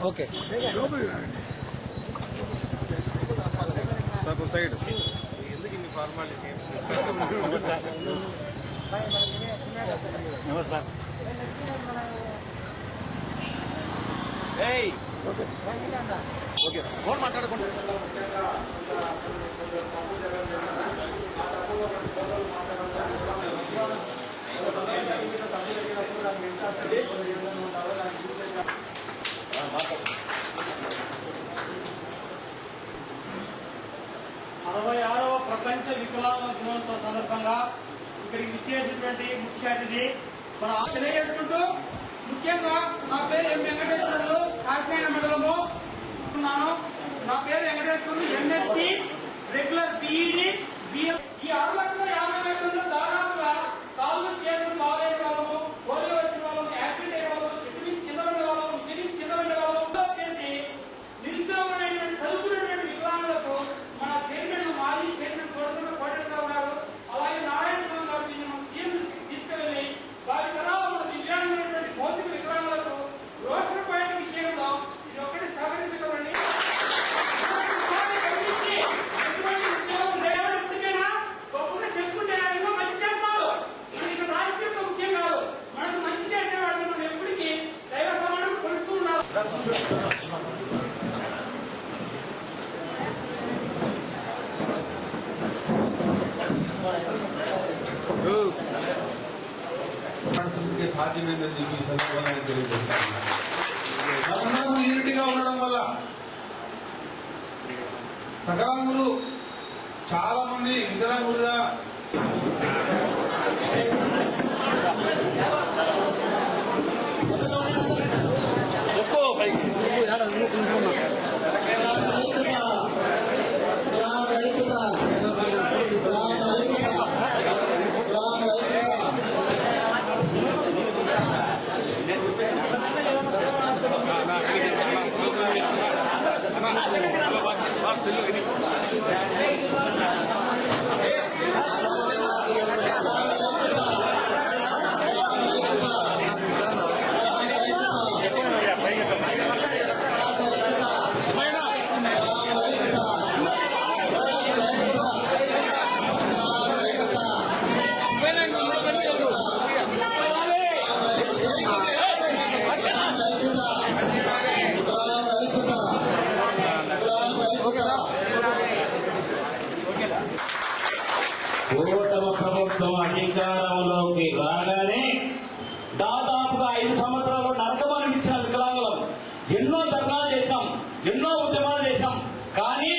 Okay side ఎందుకు ఇన్ని formality నమస్కారం ఓకే ఫోన్ మాట్లాడకుండా ప్రపంచ వికలాంగ దినోత్సవ సందర్భంగా ఇక్కడికి విచ్చేసినటువంటి ముఖ్య అతిథి మన తెలియజేసుకుంటూ ముఖ్యంగా నా పేరు ఎం వెంకటేశ్వర్లు కాశీనాయన మండలము ఉన్నాను. నా పేరు Venkateswarlu MSc regular BEd BL. ఈ 6,50,000 దాదాపుగా కాళ్ళు చేతులు బాగైన వాళ్ళము, పోలియో వచ్చిన వాళ్ళము, యాక్సిడెంట్ అయిన వాళ్ళము, చెట్టు నుంచి కింద పడిన వాళ్ళము, ఇంటి నుంచి కింద పడిన వాళ్ళము చేసి నిరుద్యోగమైనటువంటి చదువుకున్నటువంటి వికలాంగులకు మన చైర్మన్ మాజీ చైర్మన్ కోటేశ్వరరావు గారు అలాగే నారాయణ స్వామి గారు దీన్ని మన సీఎం తీసుకువెళ్ళి వారి తరాలు మన దివ్యాంగులైనటువంటి భౌతిక వికలాంగులకు రోషన్ పాయింట్ విషయంలో ఇది ఒకటి సహకరించగలండి. గొప్పగా చెప్పుకుంటే ఎన్నో మంచి చేస్తారు. మనకి ఇక్కడ రాజకీయంలో ముఖ్యం కాదు, మనకు మంచి చేసేవాడిని మనం ఎప్పటికీ దైవ సమానం కొలుస్తూ ఉన్నారు. సాధ్యమైందని చెప్పి ఈ సందర్భంగా తెలియజేస్తాను. మనందరం యూనిటీగా ఉండడం వల్ల సకలాంగులు చాలా మంది వికలాంగులుగా కూటమి ప్రభుత్వం అధికారంలోకి రాగానే దాదాపుగా 5 సంవత్సరాలు నరకమని ఇచ్చిన వికలాంగులం ఎన్నో ధర్నాలు చేశాం, ఎన్నో ఉద్యమాలు చేశాం. కానీ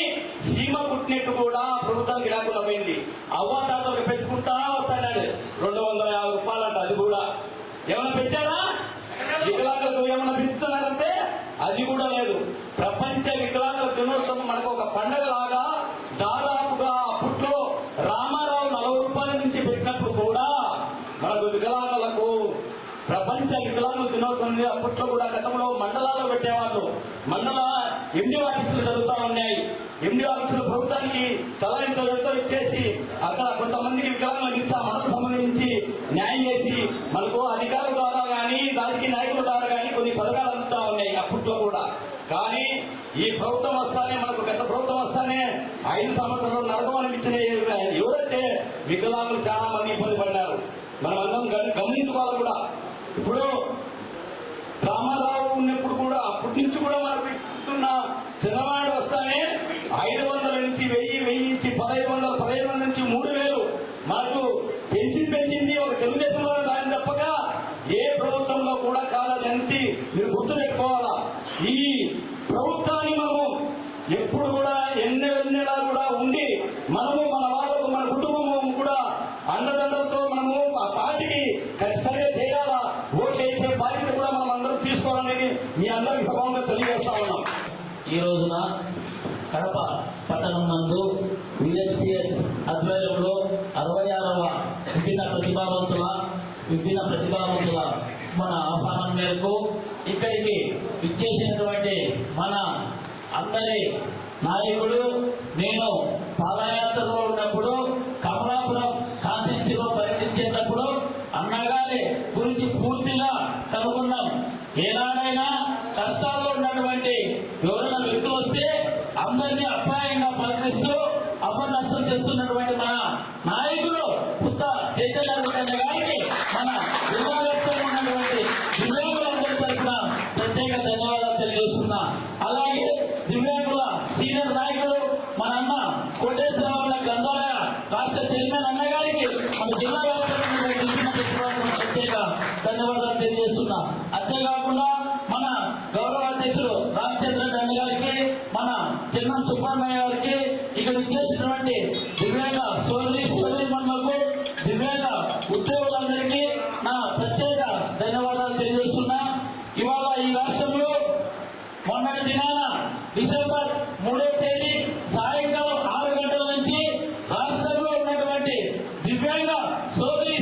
సీమ పుట్టినట్టు కూడా ప్రభుత్వానికి లేకుండా పోయింది. అవ్వాతాతలకు పెంచుకుంటా వచ్చాడు 250 రూపాయలంట. అది కూడా ఏమైనా పెంచారా? వికలాంగులకు ఏమైనా పెంచుతున్నారంటే అది కూడా లేదు. ప్రపంచ వికలాంగుల దినోత్సవం మనకు ఒక పండగ లాగా దాదాపుగా అప్పట్లో రామారావు 40 రూపాయల నుంచి పెట్టినప్పుడు కూడా మనకు వికలాంగులకు ప్రపంచ వికలాంగుల దినోత్సవం అప్పట్లో కూడా గతంలో మండలాల్లో పెట్టేవాళ్ళు. మండల ఎండి ఆఫీసులు జరుగుతూ ఉన్నాయి. ఎండి ఆఫీసులు ప్రభుత్వానికి తల ఎంతో ఇచ్చేసి అక్కడ కొంతమందికి వికలాంగులకు ఇచ్చా మనకు సంబంధించి న్యాయం చేసి మనకు అధికారుల ద్వారా కానీ రాజకీయ నాయకుల ద్వారా కానీ కొన్ని పథకాలు అందుతా ఉన్నాయి అప్పట్లో కూడా. కానీ ఈ ప్రభుత్వం వస్తానే మనకు గత ప్రభుత్వం వస్తానే 5 సంవత్సరాలు నరకం అనిపించిన ఎవరైతే వికలాంగులు చాలా మంది ఇబ్బంది పడ్డారు. మనం అందరం గమనించుకోవాలి కూడా. ఇప్పుడు రామారావు ఉన్నప్పుడు కూడా అప్పటి నుంచి కూడా మనకు ఇస్తున్న చిన్నవాడు వస్తానే 500 నుంచి 1000 నుంచి 1500, 1500 నుంచి 3000 మనకు పెంచింది ఒక తెలుగుదేశంలో దాన్ని తప్పక ఏ ప్రభుత్వంలో కూడా కాదని మీరు గుర్తుపెట్టుకోవాలా. ఈ ప్రభుత్వాన్ని మనము ఎప్పుడు కూడా ఎన్నెలా కూడా ఉండి మనము మన వాళ్ళకు మన కుటుంబము కూడా అండదండలతో మనము ఆ పార్టీకి ఖచ్చితంగా చేయాలా. ఓట్లు వేసే బాధ్యత కూడా మనం అందరం తీసుకోవాలని మీ అందరికి సభంగా తెలియజేస్తా ఉన్నాం. ఈ రోజున కడప పట్టణం నందు విహెచ్పిఎస్ ఆధ్వర్యంలో 66వ విభిన్న ప్రతిభావంతుల మన ఆహ్వానం మేరకు ఇక్కడికి విచ్చేసినటువంటి మన అందరి నాయకుడు, నేను పాదయాత్రలో ఉన్నప్పుడు కమలాపురం కాన్స్టిట్యూన్సీలో పర్యటించేటప్పుడు అన్నగారి గురించి పూర్తిగా కనుగొన్నాం. ఏనాడైనా కష్టాల్లో ఉన్నటువంటి అందరినీ అప్యాయంగా పలకరిస్తూ అపనష్టం చేస్తున్నటువంటి మన నాయకులు పుత్త చైతన్య గారికి మన జిల్లా వ్యాప్తంగా ఉన్నటువంటి దివ్యాంగులందరి తరఫున ప్రత్యేక ధన్యవాదాలు తెలియజేస్తున్నా. అలాగే దివ్యాంగుల సీనియర్ నాయకులు మన అన్న కోటేశ్వరరావు గ్రంథాలయ రాష్ట్ర చైర్మన్ అన్న గారికి మన జిల్లా వ్యాప్తంగా ప్రత్యేక ధన్యవాదాలు తెలియజేస్తున్నా. అంతేకాకుండా మన గౌరవ అధ్యక్షుడు రామచంద్ర అన్న గారికి, మన చిన్నం సుబ్రహ్మణ్య గారికి, ఇక్కడ ఇచ్చేసినటువంటి దివ్యాంగ సోదరి మనులకు, దివ్యాంగ ఉద్యోగులందరికీ నా ప్రత్యేక ధన్యవాదాలు తెలియజేస్తున్నా. ఇవాళ ఈ రాష్ట్రంలో మొన్నటి దినాన డిసెంబర్ 3వ తేదీ సాయంకాలం 6 గంటల నుంచి రాష్ట్రంలో ఉన్నటువంటి దివ్యాంగ సోదరి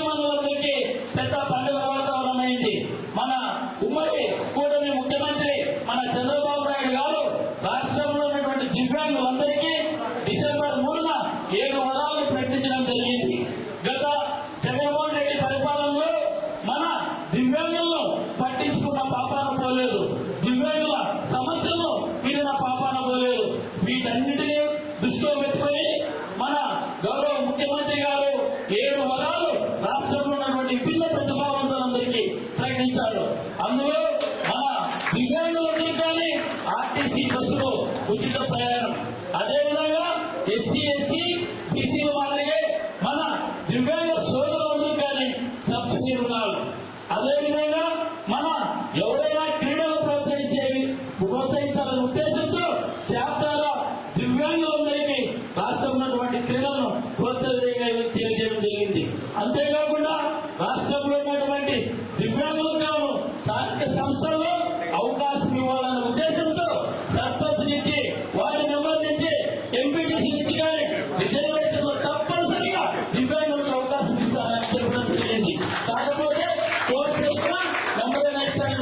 మనులందరికీ పెద్ద పండుగ వాతావరణం అయింది. మన ఉమ్మడి కూటమి ముఖ్యమంత్రి మన చంద్రబాబు నాయుడు గారు రాష్ట్రంలో ఉన్నటువంటి దివ్యాంగులందరికీ డిసెంబర్ 3న 7 వరాలను ప్రకటించడం జరిగింది. గత జగన్మోహన్ రెడ్డి పరిపాలనలో మన దివ్యాంగులను పట్టించుకున్న పాపాన పోలేదు, దివ్యాంగుల సమస్యలను వినిన పాపాన పోలేదు. వీటన్నిటినీ దృష్టిలో పెట్టుకుని మన గౌరవ ముఖ్యమంత్రి గారు 7 వరాలు రాష్ట్రంలో ఉన్నటువంటి విభిన్న ప్రతిభావంతులందరికీ ప్రకటించారు. అందులో మన దివ్యాంగులందరికీ కానీ ఆర్టీసీ బస్సులో ఉచిత ప్రయాణం, అదేవిధంగా ఎస్సీ ఎస్టీ బీసీల మాదిరిగా మన దివ్యాంగ సోదరులందరూ కానీ సబ్సిడీ రుణాలు, అదేవిధంగా మన ఎవరైనా క్రీడలు ప్రోత్సహించాలనే ఉద్దేశంతో శాప్తాల దివ్యాంగులందరికీ రాష్ట్రంలో ఉన్నటువంటి క్రీడలను ప్రోత్సహించడం జరిగింది. అంతేకాకుండా రాష్ట్రంలో ఉన్నటువంటి దివ్యాంగులకు గాను స్థానిక సంస్థల్లో అవకాశం ఇవ్వాలనే ఉద్దేశంతో సర్పంచ్ నుంచి, వార్డు మెంబర్ నుంచి, ఎంపీటీసీ నుంచి కానీ రిజర్వేషన్ లో తప్పనిసరిగా దివ్యాంగులకు అవకాశం ఇస్తారని చెప్పడం జరిగింది. కాకపోతే కోర్టు చేసిన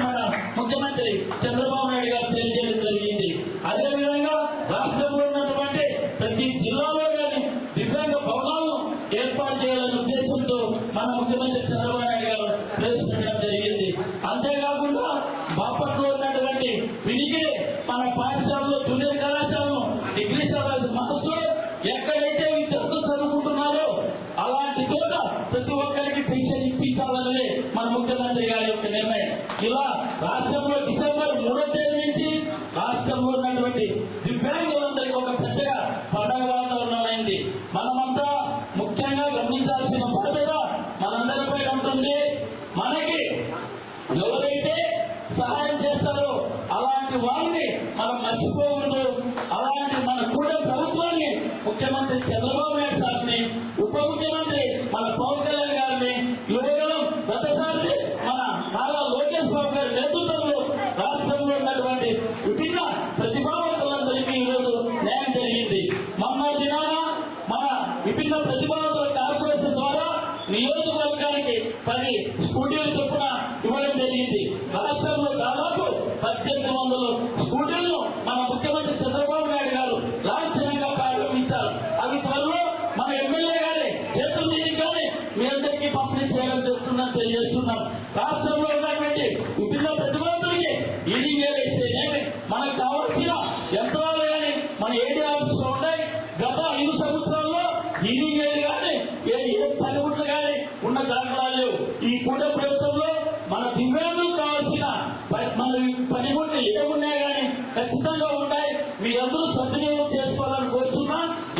మన ముఖ్యమంత్రి చంద్రబాబు నాయుడు గారు తెలియజేయడం జరిగింది. అదేవిధంగా రాష్ట్రంలో ఉన్నటువంటి ప్రతి జిల్లాలో కానీ దివ్యాంగ భవనాలను ఏర్పాటు చేయాలనే ఉద్దేశంతో మన ముఖ్యమంత్రి చంద్రబాబు నాయుడు గారు ప్రవేశపెట్టడం జరిగింది. అంతేకాకుండా బాపట్లో ఉన్నటువంటి వినికిడి మన పాఠశాలలో జూనియర్ కళాశాలను డిగ్రీ మనసు ఎక్కడైతే విద్యార్థులు చదువుకుంటున్నారో అలాంటి చోట ప్రతి ఒక్కరికి పెన్షన్ ఇప్పించాలన్నదే మన ముఖ్యమంత్రి గారి యొక్క నిర్ణయం. ఇలా రాష్ట్రంలో డిసెంబర్ 3వ తేదీ నుంచి రాష్ట్రంలో ఉన్నటువంటి దివ్యాంగులందరికీ ఒక పెద్దగా పండగ వాతావరణం అయింది. మనమంతా ముఖ్యంగా గమనించాల్సిన బాధ్యత మనందరిపై ఉంటుంది. మనకి ఎవరైతే సహాయం చేస్తారో అలాంటి వారిని మనం మర్చిపోకూడదు. అలాంటి మన కూడా ప్రభుత్వాన్ని, ముఖ్యమంత్రి చంద్రబాబు నాయుడు సార్ని, ఉప ముఖ్యమంత్రి మన పవన్ కళ్యాణ్ గారిని, యువగలం గతసారి మన నారా లోకేష్ బాబు గారి నేతృత్వంలో రాష్ట్రంలో ఉన్నటువంటి విభిన్న ప్రతిభావంతులందరికీ ఈరోజు న్యాయం జరిగింది. మొన్న దినాన మన విభిన్న ప్రతిభావంతుల కార్పొరేషన్ ద్వారా నియోజకవర్గానికి 10 స్కూటీలు చొప్పున ఇవ్వడం జరిగింది. రాష్ట్రంలో దాదాపు 1800 స్కూటీలను మన ముఖ్యమంత్రి చంద్రబాబు నాయుడు గారు లాంఛనంగా ప్రారంభించారు. అవి త్వరలో మన ఎమ్మెల్యే గారి చేతుల మీదకి కానీ మీ అందరికీ పంపిణీ చేయడం జరుగుతుందని తెలియజేస్తున్నాం. రాష్ట్రంలో ఉన్నటువంటి విభిన్న ప్రతిభావంతులకి ఈడింగ్ వేసేనేమి మనకు కావాల్సిన యంత్రాలు కానీ మన ఏడీ ఆఫీస్ లో ఉన్నాయి. గత 5 సంవత్సరాల్లో ఈడింగ్ కానీ ఏ పనిముట్లు కానీ ఉన్న దాఖలాలు లేవు. ఈ కూట ప్రభుత్వంలో మన దివ్యాంగులకు కావాల్సిన మన పనిముట్లు ఏమున్నాయి కానీ ఖచ్చితంగా ఉంటాయి. మీ అందరూ సద్వినియోగం చేసుకోవాలని కోరుతున్నా.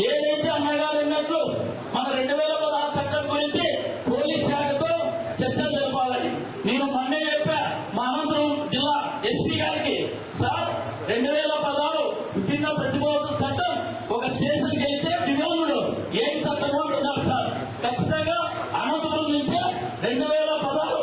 ఏదైతే అన్నగారు అన్నట్లు మన 2016 చట్టం గురించి పోలీస్ శాఖతో చర్చలు జరపాలని నేను మొన్నే చెప్పా మా అనంతపురం జిల్లా ఎస్పీ గారికి. సార్ 2016 విభిన్న ప్రతిభావంతుల చట్టం ఒక స్టేషన్కి వెళ్తే దివ్యాంగుడు ఏం చట్టం అంటున్నారు సార్. ఖచ్చితంగా అనంతపురం నుంచే 2016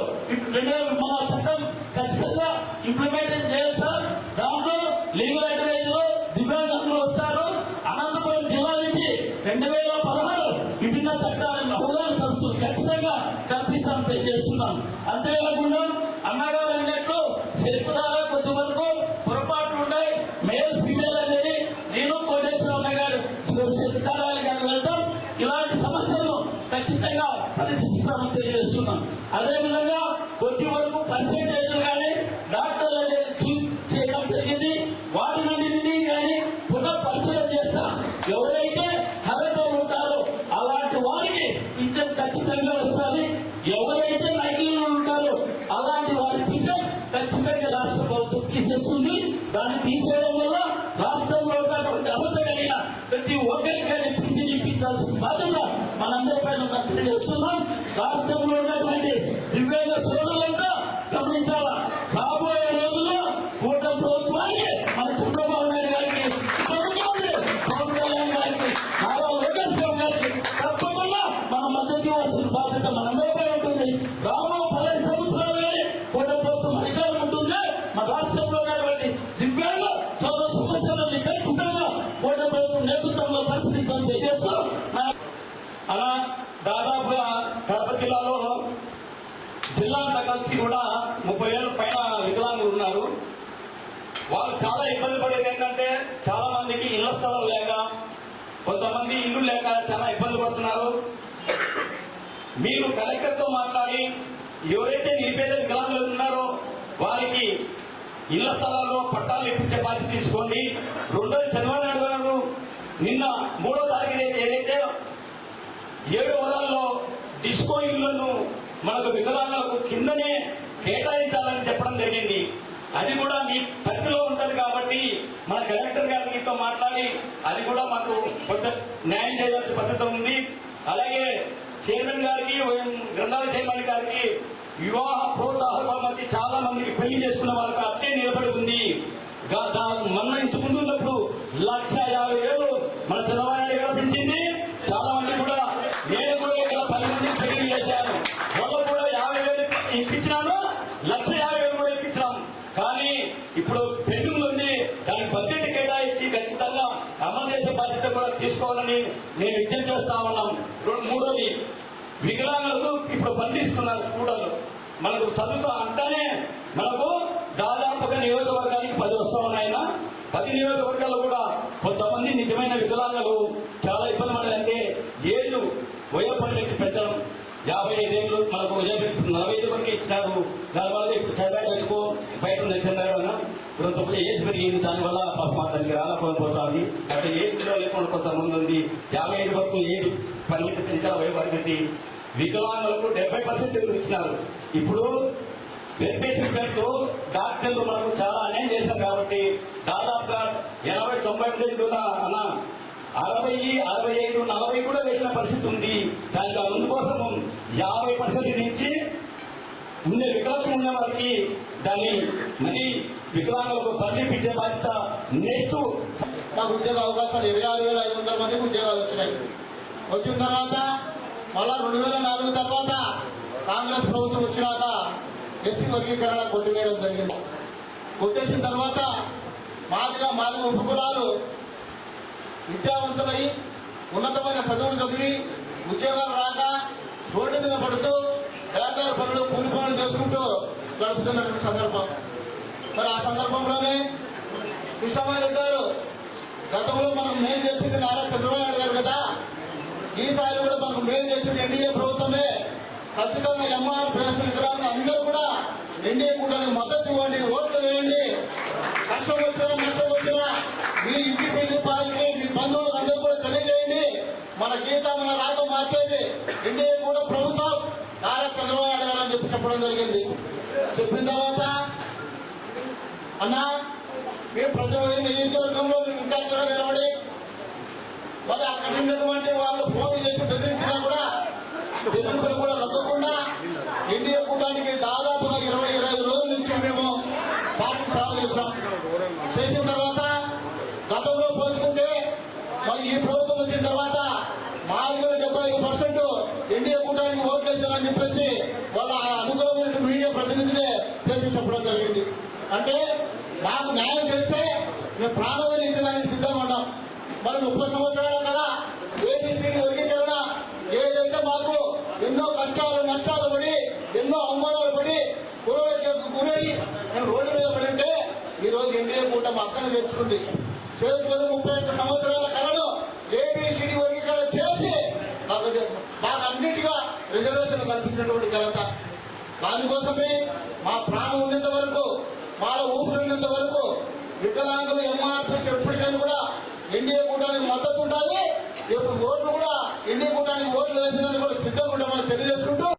మన చట్టం ఖచ్చితంగా ఇంప్లిమెంట్ చేయాలి సార్. దాంట్లో లీగల్ అడ్వైజ్ లో దివ్యాంగులు వస్తారు. అనంతపురం జిల్లా నుంచి 2016 విభిన్న చట్టాలను అవగాహన సంస్థలు ఖచ్చితంగా కల్పిస్తామని తెలియజేస్తున్నాం. అంతేకాకుండా అన్నగారు అన్నట్లు శిల్ప ద్వారా కొద్ది వరకు పొరపాట్లు ఉన్నాయి. మేల్ ఫీమేల్ అనేది నేను కోటేశ్వరరావు గారు కార్యాలయానికి వెళ్తాం. ఇలాంటి సమస్యలను ఖచ్చితంగా పరిశీలిస్తామని తెలియజేస్తున్నాం. అదేవిధంగా కొద్ది వరకు పర్సెంటేజ్లు కానీ డాక్టర్లు అనేది చేయడం జరిగింది. వాటి నుండి కానీ పునః ఎవరైతే అర్హత ఉంటారో అలాంటి వారికి పింఛన్ ఖచ్చితంగా వస్తుంది. ఎవరైతే నకిలీలు ఉంటారో అలాంటి వారి పింఛన్ ఖచ్చితంగా రాష్ట్ర ప్రభుత్వం తీసేస్తుంది. దాన్ని తీసేయడం వల్ల రాష్ట్రంలో ఉన్నటువంటి అర్హత కలిగిన ప్రతి ఒక్కరికి పింఛన్ ఇప్పించాల్సిన బాధ్యత మనందరి పైన తెలియజేస్తున్నాం. రాష్ట్రంలో ఉన్నటువంటి దివ్యాంగ సోదరులంతా గమనించాలా, రాబోయే రోజుల్లో కూటమి ప్రభుత్వానికి మన చంద్రబాబు నాయుడు గారికి, పవన్ కళ్యాణ్ గారికి, నారా లోకేష్ బాబు గారికి తప్పకుండా మన మద్దతు ఇవ్వాల్సిన బాధ్యత మనందరిపై ఉంటుంది. రాబో 10 సంవత్సరాలు కానీ కూటమి ప్రభుత్వం అధికారం ఉంటుంది. మన రాష్ట్రంలో ఉన్నటువంటి దివ్యాంగ సోదర సమస్యలని ఖచ్చితంగా కూటమి ప్రభుత్వం నేతృత్వంలో పరిశీలిస్తామని తెలియజేస్తూ అలా దాదాపుగా కడప జిల్లాలో జిల్లా అంతా కలిసి కూడా 30,000 పైన వికలాంగులు ఉన్నారు. వాళ్ళు చాలా ఇబ్బంది పడేది ఏంటంటే చాలా మందికి ఇళ్ల స్థలం లేక, కొంతమంది ఇల్లు లేక చాలా ఇబ్బంది పడుతున్నారు. మీరు కలెక్టర్తో మాట్లాడి ఎవరైతే నిరుపేద వికలాంగులు ఉన్నారో వారికి ఇళ్ల స్థలాల్లో పట్టాలు ఇప్పించే బాధ్యత తీసుకోండి. రెండోది చంద్రబాబు నాయుడు గారు నిన్న 3వ తారీఖు ఏదైతే 7 వరాల్లో డిస్కో ఇళ్లను మనకు వికలాంగులకు కిందనే కేటాయించాలని చెప్పడం జరిగింది. అది కూడా మీ పరిధిలో ఉంటది కాబట్టి మన కలెక్టర్ గారితో మాట్లాడి అది కూడా మాకు కొంత న్యాయం చేయాల్సిన పద్ధతి ఉంది. అలాగే చైర్మన్ గారికి, గ్రంథాలయ చైర్మన్ గారికి వివాహ ప్రోత్సాహ మధ్య చాలా మందికి పెళ్లి చేసుకున్న వాళ్ళకి అట్లే నిలబడి ఉంది. మొన్న ఇంతకు ముందు ఉన్నప్పుడు 1,50,000 మన చంద్రబాబు నాయుడు గారు పెంచింది. చాలా మంది కూడా నేను కూడా ఇక్కడ 10 మందికి పెళ్లి చేశాను. వాళ్ళు కూడా 50,000 ఇప్పించినాను, 1,50,000 కూడా ఇప్పించినాం. కానీ ఇప్పుడు పెండింగ్ ఉంది. దానికి బడ్జెట్ కేటాయించి ఖచ్చితంగా అమలు చేసే బాధ్యత కూడా తీసుకోవాలని నేను విజ్ఞప్తి చేస్తా ఉన్నాం. మూడోది, వికలాంగులకు ఇప్పుడు బంధిస్తున్నారు కూడలు. మనకు చదువుతా అంటానే మనకు దాదాపుగా నియోజకవర్గానికి 10 వస్తా ఉన్నాయన్న. 10 నియోజకవర్గాల్లో కూడా కొంతమంది నిజమైన వికలాంగులు చాలా ఇబ్బంది పడాలంటే ఏజ్ వయోపరిమితి పెట్టడం 55 ఏళ్ళు మనకు 45 వరకు ఇచ్చినారు. దానివల్ల ఇప్పుడు చదివేటట్టుకో బయట నిలిచినారన్న ఇప్పుడు ఏజ్ పెరిగింది. దానివల్ల మాకు రాలేకపోతుంది. అంటే ఏజ్లో లేకుండా కొంతమంది ఉంది. 55 వరకు ఏజ్ పరిమితి పెంచాలి. వయోపరిమితి వికలాంగులకు 70% ఇచ్చినారు. ఇప్పుడు వెరిఫికేషన్ డాక్టర్లు మనకు చాలా అన్యాయం చేశారు కాబట్టి దాదాపుగా 80-90 అన్న 60, 65, 40 కూడా వేసిన పరిస్థితి ఉంది. దానికి అందుకోసం 50% నుంచి ఉండే వికలాంగం ఉన్న వారికి దాన్ని మళ్ళీ వికలాంగులకు బదిలీపించే బాధ్యత. నెక్స్ట్ మాకు ఉద్యోగ అవకాశాలు 26,500 మందికి ఉద్యోగాలు వచ్చినాయి. వచ్చిన తర్వాత మళ్ళా 2004 తర్వాత కాంగ్రెస్ ప్రభుత్వం వచ్చినాక ఎస్సీ వర్గీకరణ కొట్టివేయడం జరిగింది. కొట్టేసిన తర్వాత మాదిగా ఉపకులాలు విద్యావంతులై ఉన్నతమైన చదువులు చదివి ఉద్యోగాలు రాక రోడ్డు మీద పడుతూ వ్యాపార పనులు, కూలి పనులు చేసుకుంటూ గడుపుతున్నటువంటి సందర్భం. మరి ఆ సందర్భంలోనే కృష్ణమాధవ్ గారు గతంలో మనకు మేలు చేసింది నారా చంద్రబాబు నాయుడు గారు కదా, ఈసారి కూడా మనకు మేలు చేసింది ఎన్డీఏ ప్రభుత్వమే. ఖచ్చితంగా ఎంఆర్ ప్రేస్ వికలాంగులు అందరూ కూడా ఎన్డీఏ కూటమికి మద్దతు ఇవ్వండి, ఓట్లు వేయండి. కష్టం వచ్చినా నష్టం వచ్చినా మీ ఇంటి పేరు పాలకి మీ బంధువులకు అందరూ కూడా తెలియజేయండి. మన గీతం మన రాగం మార్చేది ఎన్డీఏ కూడా ప్రభుత్వం నారా చంద్రబాబు నాయుడు గారు అని చెప్పడం జరిగింది. చెప్పిన తర్వాత అన్నా మేము ప్రతి నియోజకవర్గంలో మేము ఇన్ఛార్జిగా నిలబడి మరి అక్కడ ఉన్నటువంటి వాళ్ళు ఫోన్ చేసి బెదిరించినా కూడా బెదిరింపులు కూడా లగ్గకుండా ఎన్డీఏ కూటానికి దాదాపుగా 20-25 రోజుల నుంచి మేము పార్టీ సేవ చేసాం. చేసిన తర్వాత గతంలో పోల్చుకుంటే మరి ఈ ప్రభుత్వం వచ్చిన తర్వాత మా దగ్గర 75% ఎన్డీఏ కూటానికి ఓట్లు వేశారని చెప్పేసి వాళ్ళ అనుకూలమైన మీడియా ప్రతినిధులే తేల్చి చెప్పడం జరిగింది. అంటే మాకు న్యాయం చేస్తే మేము ప్రాణం ఇచ్చడానికి సిద్ధంగా ఉన్నాం. మరి 30 సంవత్సరాల కదా ఏబిసిడి వర్గీకరణ ఏదైతే మాకు ఎన్నో కష్టాలు నష్టాలు పడి ఎన్నో అవమానాలు పడి గురై మేము రోడ్డు మీద పడింటే ఈ రోజు ఎన్డీఏ కూటమి అక్కను చేర్చుకుంది. చేసుకొని 31 సంవత్సరాల కళను ఏబిసిడి వర్గీకరణ చేసి మాకు అన్నిటిగా రిజర్వేషన్ కల్పించినటువంటి ఘనత. దానికోసమే మా ప్రాణం ఉన్నంత వరకు, మాలో ఊపిరి ఉన్నంత వరకు వికలాంగులు ఎంఆర్పీస్ ఎప్పటికైనా కూడా ఎన్డీఏ కూటమికి మద్దతు ఉండాలి. ఇప్పుడు ఓట్లు కూడా ఎన్ని